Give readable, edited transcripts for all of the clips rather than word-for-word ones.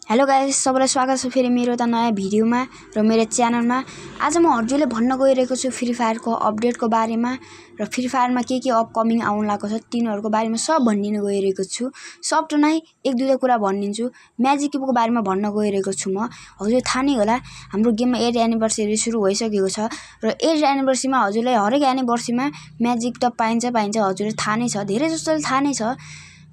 Hello guys, सबैलाई स्वागत छ फेरि मेरो नयाँ भिडियोमा र मेरो च्यानलमा। आज म हजुरले भन्न गइरहेको छु फ्री फायरको अपडेटको बारेमा र फ्री फायरमा के अपकमिङ आउन लागेको छ तिनीहरुको बारेमा सब भनिदिन गइरहेको छु। सब त नै एक दुईटा कुरा भनिदिन्छु। म्याजिक क्युबको बारेमा भन्न गइरहेको छु म। हजुरले थाहा नै होला हाम्रो गेममा 8 एनिभर्सरी सुरु भइसकेको छ र 8 एनिभर्सरीमा हजुरलाई हरेक एनिभर्सरीमा म्याजिक त पाइन्छ हजुरले थाहा नै छ, धेरै जसोले थाहा नै छ।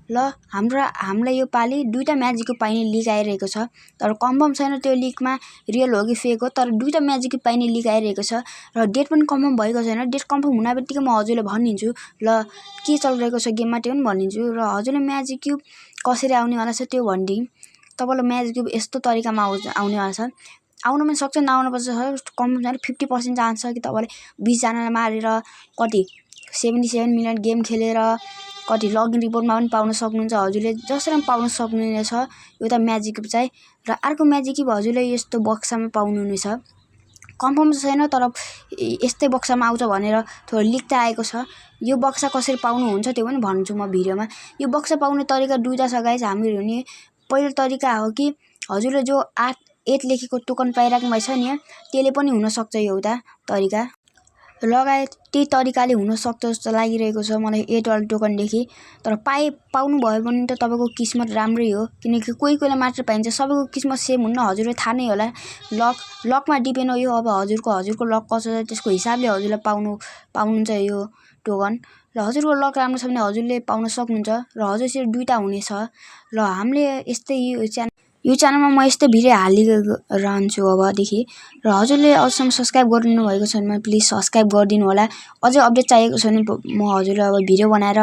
ल हामीलाई यो पाली दुईटा म्याजिकको पाइने लिक आइरहेको छ, तर कन्फर्म छैन त्यो लिकमा रियल हो कि फेक हो, तर दुईटा म्याजिकको पाइने लिक आइरहेको छ र डेट पनि कन्फर्म भएको छैन। डेट कन्फर्म हुनाबित्तिकै म हजुरले भनिदिन्छु ल के चलिरहेको छ गेममा त्यो पनि भनिदिन्छु र हजुरले म्याजिक क्युब कसरी आउने वाला छ त्यो भनिदिउँ। तपाईलाई म्याजिक क्युब यस्तो तरिकामा आउने वाला छ, आउन पनि सक्छ नआउन पनि सक्छ, कन्फर्म छैन। 50% चान्स छ कि तपाईले 20 जनालाई मारेर कति 77 मिलियन गेम खेलेर कति लगइन रिपोर्टमा पनि पाउन सक्नुहुन्छ। हजुरले जसरी पनि पाउन सक्नुहुनेछ एउटा म्याजिक क्युब चाहिँ। र अर्को म्याजिक क्युब हजुरले यस्तो बक्सामा पाउनुहुनेछ, कन्फर्म छैन तर यस्तै बक्सामा आउँछ भनेर थोरै लिक त आएको छ। यो बक्सा कसरी पाउनुहुन्छ त्यो पनि भन्छु म भिडियोमा। यो बक्सा पाउने तरिका दुईटा छ गाइस हाम्रो हुने। पहिलो तरिका हो कि हजुरले जो 8 लेखेको टोकन पाइराख्नु भएछ नि, त्यसले पनि हुन सक्छ एउटा तरिका। लगायत त्यही तरिकाले हुन सक्छ जस्तो लागिरहेको छ मलाई 8 वाला टोकनदेखि। तर पाउनु भयो भने त तपाईको किस्मत राम्रै हो, किनकि कोही मात्र पाइन्छ, सबैको किस्मत सेम हुन्न। हजुरले थाहा नै होला लकमा डिपेन्ड हो यो। अब हजुरको लक कसो छ त्यसको हिसाबले हजुरले पाउनुहुन्छ यो टोकन। र हजुरको लक राम्रो छ भने हजुरले पाउन सक्नुहुन्छ र हजुरसित दुईटा हुनेछ। ल हामीले यस्तै यो च्यानलमा म यस्तै भिडियो हालिरहन्छु अबदेखि। र हजुरले अझसम्म सब्स्क्राइब गरिदिनु भएको छैन भने प्लिज सब्स्क्राइब गरिदिनु होला। अझै अपडेट चाहिएको छ भने म हजुरलाई अब भिडियो बनाएर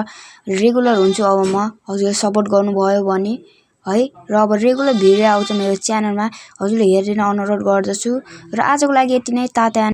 रेगुलर हुन्छु। अब म हजुरले सपोर्ट गर्नुभयो भने है, र अब रेगुलर भिडियो आउँछ मेरो च्यानलमा, हजुरले हेरिदिन अनुरोध गर्दछु। र आजको लागि यति नै, टाटा।